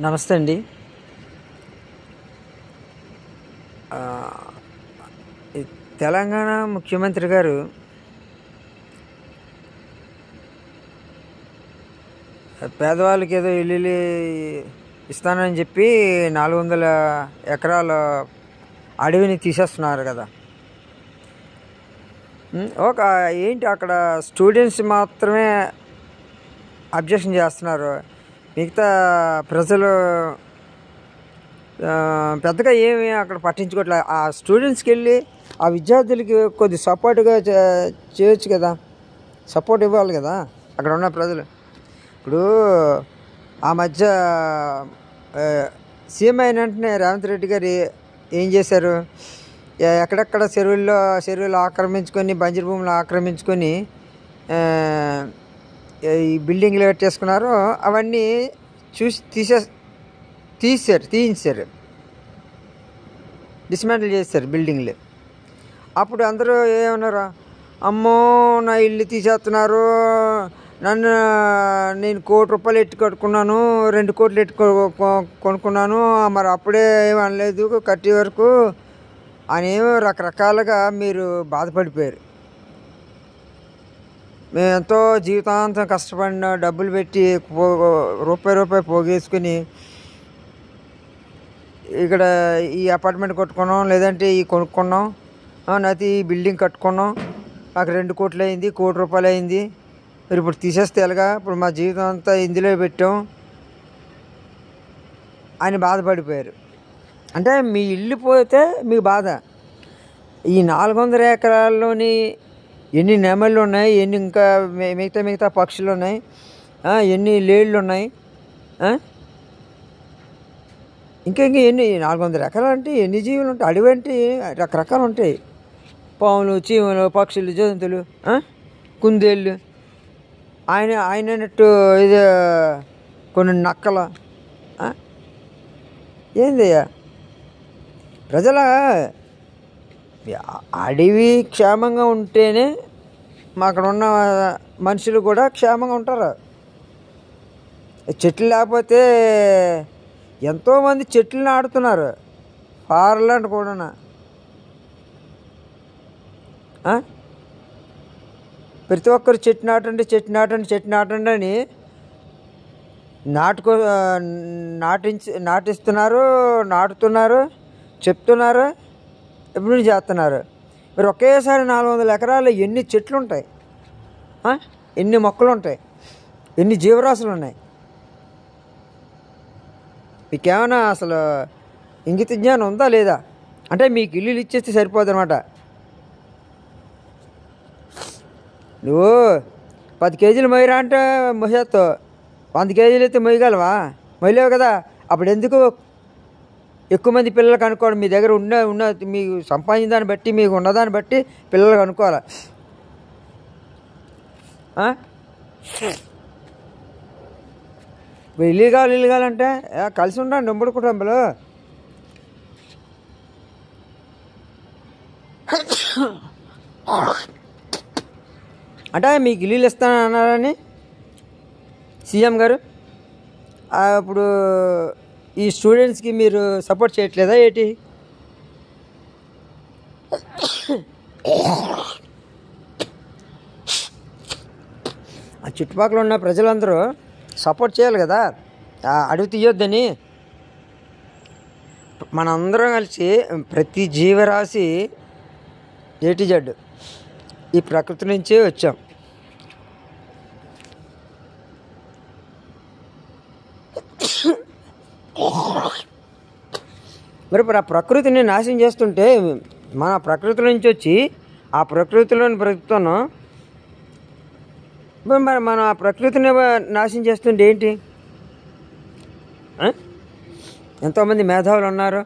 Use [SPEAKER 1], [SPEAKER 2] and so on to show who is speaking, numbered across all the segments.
[SPEAKER 1] నమస్తే అండి. ఈ తెలంగాణ ముఖ్యమంత్రి గారు పేదవాళ్ళకి ఏదో ఇల్లు ఇస్తానని చెప్పి 400 ఎకరాల అడవిని తీసేస్తున్నారు కదా. ఒక ఏంటి అక్కడ స్టూడెంట్స్ మాత్రమే అబ్జెక్షన్ చేస్తున్నారు, మిగతా ప్రజలు పెద్దగా ఏమి అక్కడ పట్టించుకోవట్లేదు. ఆ స్టూడెంట్స్కి వెళ్ళి ఆ విద్యార్థులకి కొద్ది సపోర్ట్గా చేయొచ్చు కదా, సపోర్ట్ ఇవ్వాలి కదా అక్కడ ఉన్న ప్రజలు. ఇప్పుడు ఆ మధ్య సీఎం అయిన వెంటనే రేవంత్ రెడ్డి గారు ఏం చేశారు, ఎక్కడెక్కడ చెరువులు ఆక్రమించుకొని, బంజరు భూములు ఆక్రమించుకొని ఈ బిల్డింగ్లు కట్టేసుకున్నారు. అవన్నీ చూసి తీయించారు, డిస్మాంటిల్ చేశారు బిల్డింగ్లు. అప్పుడు అందరూ ఏమన్నారు, అమ్మో నా ఇల్లు తీసేస్తున్నారు, నేను ₹1 కోటి ఎట్టు కట్టుకున్నాను, 2 కోట్లు ఎట్టు కొనుక్కున్నాను, మరి అప్పుడే ఏమి అనలేదు కట్టే వరకు అని రకరకాలుగా మీరు బాధపడిపోయారు. మేము ఎంతో జీవితాంతం కష్టపడిన డబ్బులు పెట్టి రూపాయి పోగేసుకుని ఇక్కడ ఈ అపార్ట్మెంట్ కట్టుకున్నాం, లేదంటే ఈ కొనుక్కున్నాం, నాది ఈ బిల్డింగ్ కట్టుకున్నాం, నాకు 2 కోట్లు అయింది, ₹1 కోటి అయింది, మీరు ఇప్పుడు తీసేస్తే ఎలాగా, ఇప్పుడు మా జీవితం అంతా ఇందులో పెట్టాం అని బాధపడిపోయారు. అంటే మీ ఇల్లు పోతే మీకు బాధ. ఈ 400 ఎకరాల్లోని ఎన్ని నెమళ్ళు ఉన్నాయి, ఎన్ని ఇంకా మిగతా పక్షులు ఉన్నాయి, ఎన్ని లేళ్ళు ఉన్నాయి, ఇంకా ఎన్ని 400 ఎకరాలు అంటే ఎన్ని జీవులు ఉంటాయి, అడవి అంటే రకరకాలు ఉంటాయి, పాములు, చీమలు, పక్షులు, జంతువులు, కుందేళ్ళు, ఆయనట్టు ఇది కొన్ని నక్కలు. ఏందయ్యా ప్రజల అడవి క్షేమంగా ఉంటేనే అక్కడ ఉన్న మనుషులు కూడా క్షేమంగా ఉంటారు. చెట్లు లేకపోతే ఎంతోమంది చెట్లు నాటుతున్నారు, ఫార్లాండ్ కూడా. ప్రతి ఒక్కరు చెట్టు నాటండి అని నాటుతున్నారు, చెప్తున్నారు, ఎప్పుడు చేస్తున్నారు. మీరు ఒకేసారి 400 ఎకరాలు ఎన్ని చెట్లు ఉంటాయి, ఎన్ని మొక్కలు ఉంటాయి, ఎన్ని జీవరాశులు ఉన్నాయి. మీకేమైనా అసలు ఇంగిత జ్ఞానం ఉందా లేదా? అంటే మీకు ఇల్లు ఇచ్చేస్తే సరిపోదు అనమాట. నువ్వు 10 కేజీలు మొయ్యరా అంటే మొహేత్తో, 100 కేజీలు అయితే మొయ్యగలవా? మొయ్యలేవు కదా. అప్పుడు ఎందుకు ఎక్కువ మంది పిల్లలకు అనుకోవడం? మీ దగ్గర ఉన్న మీకు సంపాదించిన దాన్ని బట్టి, మీకు ఉన్నదాన్ని బట్టి పిల్లలకు అనుకోవాలి. ఇల్లు కావాలంటే కలిసి ఉండండి ఉమ్మడి కుటుంబంలో. అంటే మీకు ఇల్లు ఇస్తానన్నారని సీఎం గారు, అప్పుడు ఈ స్టూడెంట్స్కి మీరు సపోర్ట్ చేయట్లేదా ఏంటి? ఆ చుట్టుపక్కల ఉన్న ప్రజలందరూ సపోర్ట్ చేయాలి కదా, అడుగు తీయొద్దని. మనందరం కలిసి ప్రతి జీవరాశి A to Z ఈ ప్రకృతి నుంచే వచ్చాం. మరి ఆ ప్రకృతిని నాశనం చేస్తుంటే, మన ప్రకృతి నుంచి వచ్చి ఆ ప్రకృతిలోని బ్రతుకుతున్నాం, మరి మన ఆ ప్రకృతిని నాశనం చేస్తుంటే ఏంటి? ఎంతోమంది మేధావులు ఉన్నారు.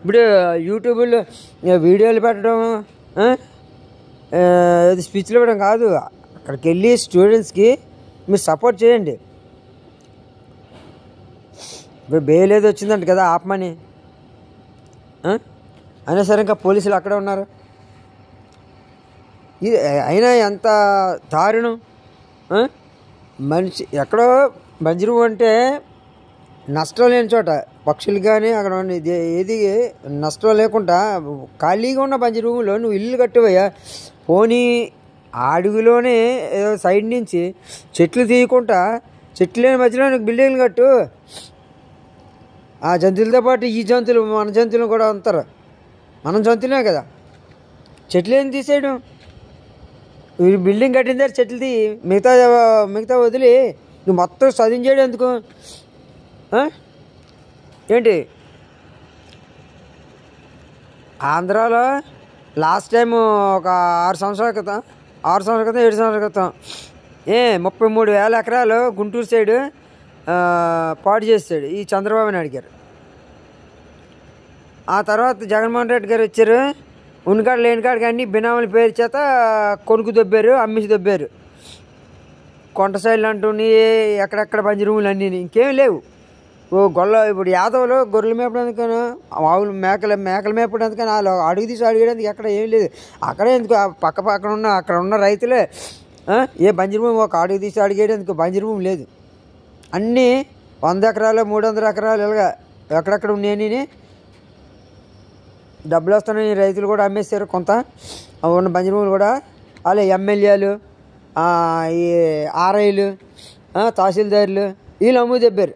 [SPEAKER 1] ఇప్పుడు యూట్యూబ్లో వీడియోలు పెట్టడం, స్పీచ్లు ఇవ్వడం కాదు, అక్కడికి వెళ్ళి స్టూడెంట్స్కి మీరు సపోర్ట్ చేయండి. ఇప్పుడు బెయిల్ ఏదో వచ్చిందంట కదా ఆపమని, అయినా సరే ఇంకా పోలీసులు అక్కడే ఉన్నారు. ఇది అయినా ఎంత దారుణం. మనిషి ఎక్కడో బంజరు అంటే నష్టం లేని చోట పక్షులు కానీ అక్కడ ఏది నష్టం లేకుండా ఖాళీగా ఉన్న బంజరు భూమిలో నువ్వు ఇల్లు కట్టివయ్యా. పోనీ ఆ అడవిలోనే ఏదో సైడ్ నుంచి చెట్లు తీయకుండా చెట్లు లేని మధ్యలో నీకు బిల్డింగ్లు కట్టు. ఆ జంతువులతో పాటు ఈ జంతువులు మన జంతువులు కూడా ఉంటారు. మనం జంతువులే కదా. చెట్లు ఏం తీసేయడం, బిల్డింగ్ కట్టిన దగ్గర చెట్లు తీ, మిగతా వదిలి నువ్వు మొత్తం చదువు చేయడం ఎందుకు? ఏంటి ఆంధ్రాలో లాస్ట్ టైం ఒక 6 సంవత్సరాల క్రితం 7 సంవత్సరాల క్రితం 33,000 ఎకరాలు గుంటూరు సైడు పాడు చేసాడు ఈ చంద్రబాబు నాయుడు గారు. ఆ తర్వాత జగన్మోహన్ రెడ్డి గారు వచ్చారు. ఉన్నకాడు లేని కాడికి అన్నీ బినామీల పేరు చేత కొనుక్కు దొబ్బారు, అమ్మేసి దొబ్బారు. కొంట సైడ్లు అంటూని ఎక్కడెక్కడ బంజరుములు అన్నీ ఇంకేం లేవు. ఇప్పుడు యాదవులు గొర్రెలు మేపడానికైనా ఆవులు మేకలు మేపడానికైనా వాళ్ళు అడుగు తీసి అడిగడానికి ఎక్కడ ఏం లేదు. అక్కడే ఎందుకు అక్కడ ఉన్న రైతులే ఏ బంజరు భూమి ఒక అడుగు తీసి అడిగేయడానికి బంజరు భూమి లేదు. అన్నీ 100 ఎకరాలు 300 ఎకరాలు ఇలాగా ఎక్కడెక్కడ ఉన్నాయని డబ్బులు వస్తున్నాయి. రైతులు కూడా అమ్మేశారు కొంత ఉన్న బంజరు భూములు కూడా. అలాగే ఎమ్మెల్యేలు, ఈ ఆర్ఐలు, తహసీల్దారులు వీళ్ళు అమ్ము దెబ్బారు.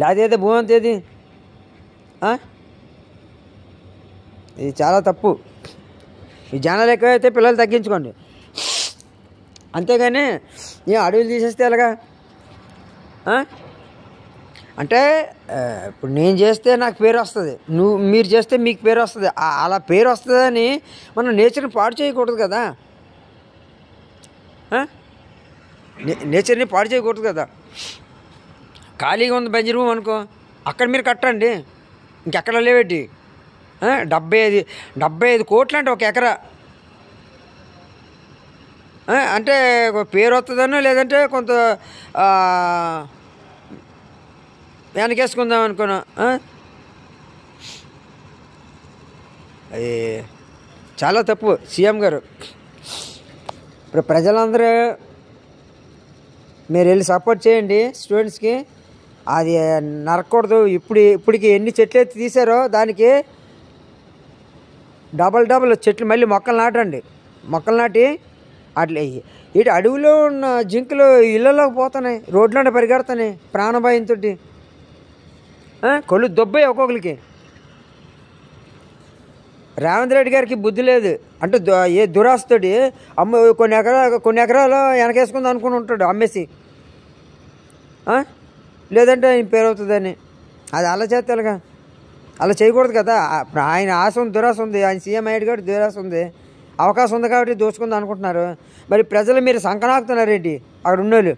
[SPEAKER 1] లేకపోతే భూమి అంతేది. ఇది చాలా తప్పు. ఈ జనాలు ఎక్కువైతే పిల్లలు తగ్గించుకోండి, అంతేగాని ఈ అడవులు తీసేస్తే ఎలాగా? అంటే ఇప్పుడు నేను చేస్తే నాకు పేరు వస్తుంది, మీరు చేస్తే మీకు పేరు వస్తుంది. అలా పేరు వస్తుందని మనం నేచర్ని పాడు చేయకూడదు కదా. నేచర్ని పాడు చేయకూడదు కదా. ఖాళీగా ఉంది బంజరు భూమి అనుకో, అక్కడ మీరు కట్టండి. ఇంకెక్కడ లేవేటి 75 కోట్లు అంటే ఒక ఎకరా. అంటే పేరు వస్తుందనో లేదంటే కొంత వెనకేసుకుందాం అనుకున్నా. అది చాలా తప్పు. సీఎం గారు ఇప్పుడు ప్రజలందరూ మీరు వెళ్ళి సపోర్ట్ చేయండి స్టూడెంట్స్కి. అది నరకూడదు. ఇప్పటికి ఎన్ని చెట్లు ఎత్తి తీసారో దానికి డబల్ చెట్లు మళ్ళీ మొక్కలు నాటండి. మొక్కలు నాటి అట్లా ఇటు అడవిలో ఉన్న జింకలు ఇళ్ళలోకి పోతున్నాయి, రోడ్లోనే పరిగెడుతున్నాయి ప్రాణభయంతో. కొళ్ళు దొబ్బాయి ఒక్కొక్కరికి. రేవంత్ రెడ్డి గారికి బుద్ధి లేదు అంటే ఏ దురాస్తోటి కొన్ని ఎకరాలు వెనకేసుకుంది అనుకుని ఉంటాడు అమ్మేసి. లేదంటే ఆయన పేరు అవుతుందని. అది అలా చేస్తాలుగా, అలా చేయకూడదు కదా. ఆయన ఆశ ఉంది, దురాశ ఉంది. ఆయన సీఎం అయ్యాడు కాబట్టి దురాశ ఉంది, అవకాశం ఉంది కాబట్టి దోచుకుంది అనుకుంటున్నారు. మరి ప్రజలు మీరు సంకనాకుతున్నారేంటి? అక్కడ ఉన్నోళ్ళు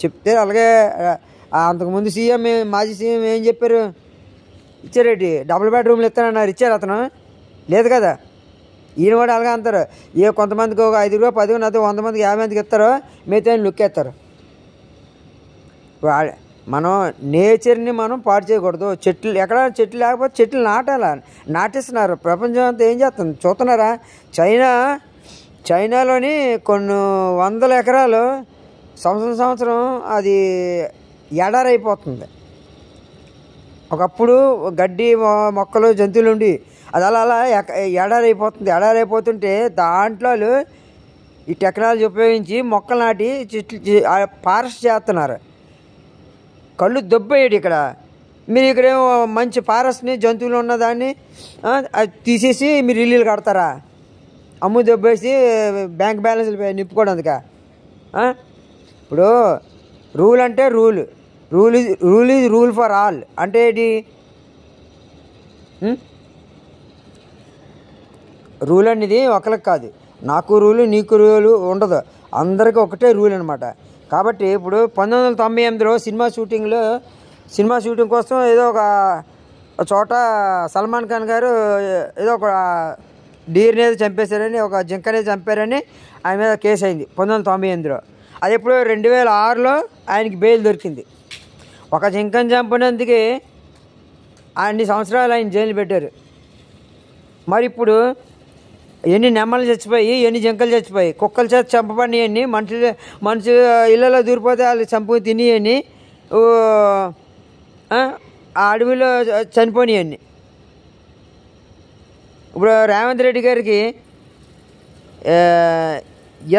[SPEAKER 1] చెప్తే అలాగే. అంతకుముందు మాజీ సీఎం ఏం చెప్పారు? ఇచ్చారేంటి? డబుల్ బెడ్రూమ్లు ఇస్తానన్నారు, ఇచ్చారు అతను? లేదు కదా. ఈయన కూడా అలాగే అంటారు. కొంతమందికి ఒక 5 రూపాయలు 10 అయితే 100 మందికి 50 మందికి ఇస్తారో మిగతా లుక్కేస్తారు. మనం నేచర్ని మనం పాడు చేయకూడదు. ఎక్కడ చెట్లు లేకపోతే చెట్లు నాటిస్తున్నారు. ప్రపంచం అంతా ఏం చేస్తుంది చూస్తున్నారా? చైనాలోని కొన్ని 100 ఎకరాలు సంవత్సరం అది ఎడారైపోతుంది. ఒకప్పుడు గడ్డి మొక్కలు జంతువులు ఉండి అది అలా ఎడారైపోతుంటే దాంట్లో ఈ టెక్నాలజీ ఉపయోగించి మొక్కలు నాటి చెట్లు ఫారెస్ట్ చేస్తున్నారు. కళ్ళు దొబ్బేయడు ఇక్కడ. మీరు ఇక్కడేమో మంచి ఫారెస్ట్ని జంతువులు ఉన్నదాన్ని అది తీసేసి మీరు ఇల్లు కడతారా? అమ్ము దొబ్బేసి బ్యాంక్ బ్యాలెన్స్ నింపుకోవడానికి. ఇప్పుడు రూల్ అంటే rule is rule for all అంటే ఏంటి? రూల్ అనేది ఒకరికి కాదు, నాకు రూలు నీకు రూలు ఉండదు, అందరికీ ఒకటే రూల్ అనమాట. కాబట్టి ఇప్పుడు 1998లో సినిమా షూటింగ్ కోసం ఏదో ఒక చోట సల్మాన్ ఖాన్ గారు ఏదో ఒక డీర్ని ఏదో చంపేశారని, ఒక జింకనేది చంపారని ఆయన మీద కేసు అయింది 1998లో. అది ఎప్పుడు 2006లో ఆయనకి బెయిల్ దొరికింది. ఒక జింకను చంపినందుకే అన్ని సంవత్సరాలు ఆయన జైలు పెట్టారు. మరి ఇప్పుడు ఎన్ని నెమ్మలు చచ్చిపోయి, ఎన్ని జింకలు చచ్చిపోయి, కుక్కల చేత చంపబడినవన్నీ, మనుషులు ఇళ్ళలో దూరిపోతే వాళ్ళు చంపు తినేవన్నీ, ఆ అడవిలో చనిపోయినవన్నీ. ఇప్పుడు రేవంత్ రెడ్డి గారికి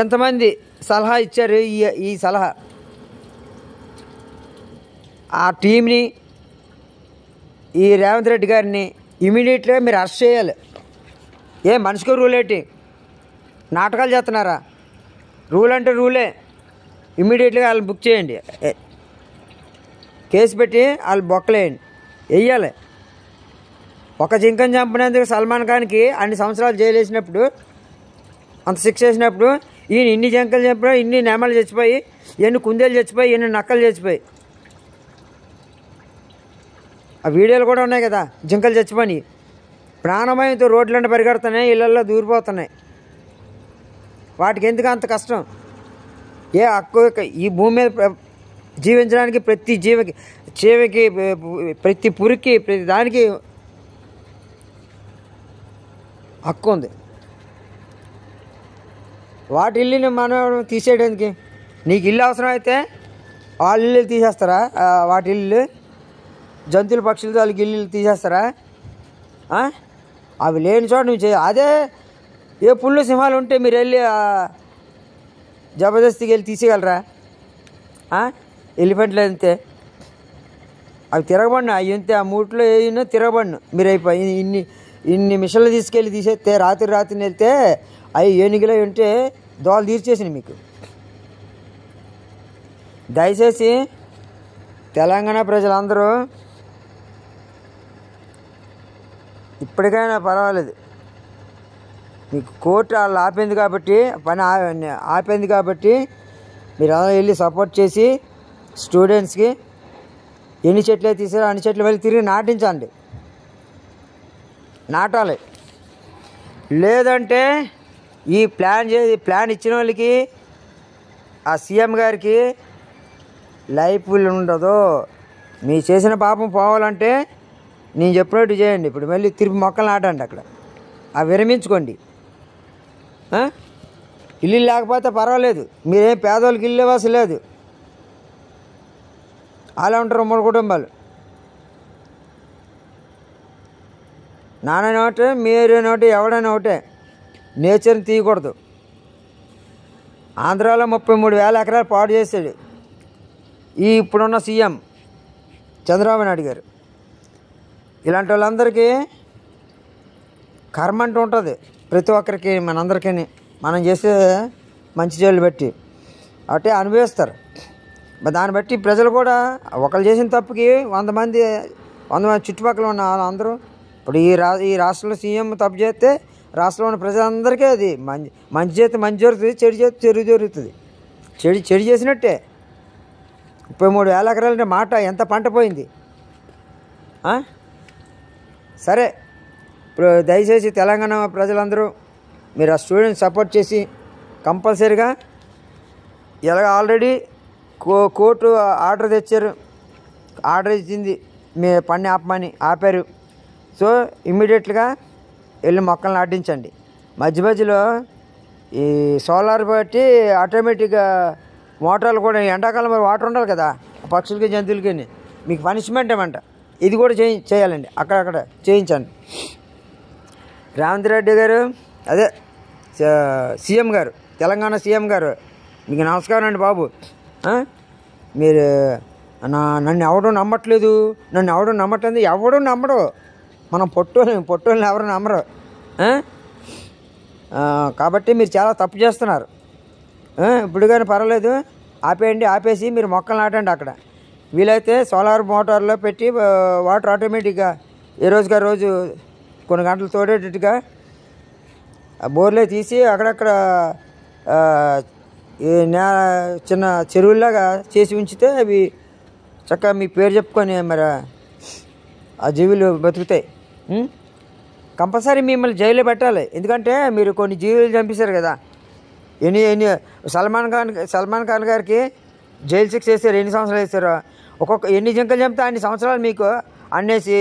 [SPEAKER 1] ఎంతమంది సలహా ఇచ్చారు? ఈ సలహా ఆ టీంని, ఈ రేవంత్ రెడ్డి గారిని ఇమీడియట్గా మీరు అరెస్ట్ చేయాలి. మనిషికి రూల్ ఏంటి? నాటకాలు చేస్తున్నారా? రూల్ అంటే రూలే. ఇమీడియట్గా వాళ్ళని బుక్ చేయండి, కేసు పెట్టి వాళ్ళు బొక్కలేయండి, వెయ్యాలి. ఒక జింకను చంపినందుకు సల్మాన్ ఖాన్కి అన్ని సంవత్సరాలు జైలు వేసినప్పుడు, అంత శిక్ష వేసినప్పుడు, ఈయన ఇన్ని జింకలు చంపినా, ఇన్ని నెమలు చచ్చిపోయి, ఎన్ని కుందేలు చచ్చిపోయి, ఎన్ని నక్కలు చచ్చిపోయి. ఆ వీడియోలు కూడా ఉన్నాయి కదా, జింకలు చచ్చిపోయి ప్రాణభయంతో రోడ్లంటే పరిగెడుతున్నాయి, ఇళ్ళల్లో దూరిపోతున్నాయి. వాటికి ఎందుకు అంత కష్టం? హక్కు ఈ భూమి మీద జీవించడానికి ప్రతి జీవికి ప్రతి పురికి, ప్రతి దానికి హక్కు ఉంది. వాటి ఇల్లుని మనం తీసేయడానికి, నీకు ఇల్లు అవసరం అయితే వాళ్ళ ఇల్లు తీసేస్తారా? వాటి ఇల్లు, జంతువుల పక్షులతో వాళ్ళకి ఇల్లు తీసేస్తారా? అవి లేని చోట నువ్వు అదే ఏ పుళ్ళు సింహాలు ఉంటే మీరు వెళ్ళి జబర్దస్తికి వెళ్ళి తీసేయగలరా? ఎలిఫెంట్లు అంతే, అవి తిరగబడిన అవి అంతే. ఆ మూట్లో ఏమైనా తిరగబడిన మీరు అయిపోయి ఇన్ని మిషన్లు తీసుకెళ్ళి తీసేస్తే రాత్రిని వెళ్తే అవి ఏనుగులో ఉంటే దోలు తీర్చేసినాయి మీకు. దయచేసి తెలంగాణ ప్రజలందరూ ఇప్పటికైనా పర్వాలేదు, మీకు కోర్టు వాళ్ళు ఆపింది కాబట్టి, పని ఆపింది కాబట్టి మీరు అలా వెళ్ళి సపోర్ట్ చేసి స్టూడెంట్స్కి ఎన్ని చెట్లు తీసారో అన్ని చెట్లు వెళ్ళి తిరిగి నాటించండి, నాటాలి. లేదంటే ఈ ప్లాన్ ఇచ్చిన వాళ్ళకి, ఆ సీఎం గారికి లైఫ్ ఉండదు. మీ చేసిన పాపం పోవాలంటే నేను చెప్పినట్టు చేయండి. ఇప్పుడు మళ్ళీ తిరిగి మొక్కలు నాటండి, అక్కడ విరమించుకోండి. ఇల్లు లేకపోతే పర్వాలేదు, మీరేం పేదవాళ్ళకి ఇల్లు ఇవ్వాల్సి లేదు. అలా ఉంటారు 3 కుటుంబాలు. నాన్న ఒకటే, మీరు ఒకటి, ఎవడైనా ఒకటే. నేచర్ని తీయకూడదు. ఆంధ్రాలో 33,000 ఎకరాలు పాడు చేశాడు ఇప్పుడున్న సీఎం చంద్రబాబు నాయుడు గారు. ఇలాంటి వాళ్ళందరికీ కర్మ అంటూ ఉంటుంది, ప్రతి ఒక్కరికి, మనందరికీ. మనం చేసే మంచి చెడులు బట్టి అంటే అనుభవిస్తారు. దాన్ని బట్టి ప్రజలు కూడా ఒకళ్ళు చేసిన తప్పుకి 100 మంది చుట్టుపక్కల ఉన్న వాళ్ళందరూ, ఇప్పుడు ఈ రాష్ట్రంలో సీఎం తప్పు చేస్తే రాష్ట్రంలో ఉన్న ప్రజలందరికీ అది మంచి చేస్తే మంచి జరుగుతుంది, చెడు చేస్తే చెడు జరుగుతుంది. చెడు చేసినట్టే. 33,000 ఎకరాలు అంటే మాట, ఎంత పంట పోయింది. సరే, ఇప్పుడు దయచేసి తెలంగాణ ప్రజలందరూ మీరు ఆ స్టూడెంట్స్ సపోర్ట్ చేసి కంపల్సరీగా, ఎలాగ ఆల్రెడీ కోర్టు ఆర్డర్ తెచ్చారు, ఆర్డర్ ఇచ్చింది మీ పని ఆపమని, ఆపారు. సో ఇమ్మీడియట్గా వెళ్ళి మొక్కలు నాటించండి. మధ్యలో ఈ సోలార్ బట్టి ఆటోమేటిక్గా మోటార్లు కూడా, ఎండాకాలం మరి వాటర్ ఉండాలి కదా పక్షులకి జంతువులకి, మీకు పనిష్మెంట్ ఏమంట. ఇది కూడా చేయాలండి, అక్కడక్కడ చేయించండి. రేవంత్ రెడ్డి గారు, అదే సీఎం గారు, తెలంగాణ సీఎం గారు, మీకు నమస్కారం అండి బాబు. మీరు నన్ను ఎవడూ నమ్మట్లేదు, నన్ను ఎవడూ నమ్మట్లేదు. ఎవడూ నమ్మడు, మనం పొట్టోళ్ళని ఎవరు నమ్మరు. కాబట్టి మీరు చాలా తప్పు చేస్తున్నారు. ఇప్పుడు కానీ పర్వాలేదు, ఆపేసి మీరు మొక్కలు నాటండి. అక్కడ వీలైతే సోలార్ మోటార్లో పెట్టి వాటర్ ఆటోమేటిక్గా ఏ రోజుగా రోజు కొన్ని గంటలు తోడేటట్టుగా బోర్లే తీసి అక్కడక్కడ చిన్న చెరువుల్లాగా చేసి ఉంచితే అవి చక్కగా మీ పేరు చెప్పుకొని మరి ఆ జీవులు బతుకుతాయి. కంపల్సరీ మిమ్మల్ని జైల్లో పెట్టాలి, ఎందుకంటే మీరు కొన్ని జీవులు చంపేశారు కదా. ఎన్ని సల్మాన్ ఖాన్ గారికి జైలు శిక్ష వేసారు, ఎన్ని సంవత్సరాలు వేసారు. ఎన్ని జింకలు చంపితే అన్ని సంవత్సరాలు మీకు అన్నేసి,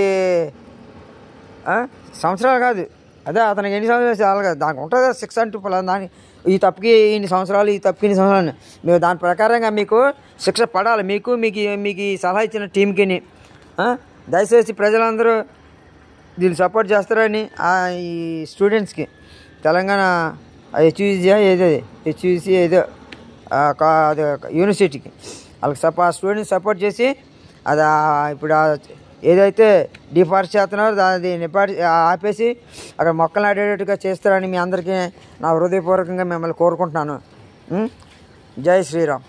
[SPEAKER 1] సంవత్సరాలు కాదు అదే అతనికి ఎన్ని సంవత్సరాలు చాలా కదా దానికి ఉంటుంది శిక్ష అంటూ దాని ఈ తప్పుకి ఇన్ని సంవత్సరాలు ఈ తప్పుకి ఇన్ని సంవత్సరాలు మేము దాని ప్రకారంగా మీకు శిక్ష పడాలి మీకు మీకు మీకు ఈ సలహా ఇచ్చిన టీంకి దయచేసి ప్రజలందరూ దీన్ని సపోర్ట్ చేస్తారని ఈ స్టూడెంట్స్కి తెలంగాణ హెచ్యూసీ ఏదో అది యూనివర్సిటీకి వాళ్ళకి స్టూడెంట్స్ సపోర్ట్ చేసి అది ఇప్పుడు ఏదైతే డిఫారెస్ట్ చేస్తున్నారో దాన్ని ఆపేసి అక్కడ మొక్కలు నాటేటట్టుగా చేస్తారని మీ అందరికీ నా హృదయపూర్వకంగా మిమ్మల్ని కోరుకుంటున్నాను. జై శ్రీరామ్.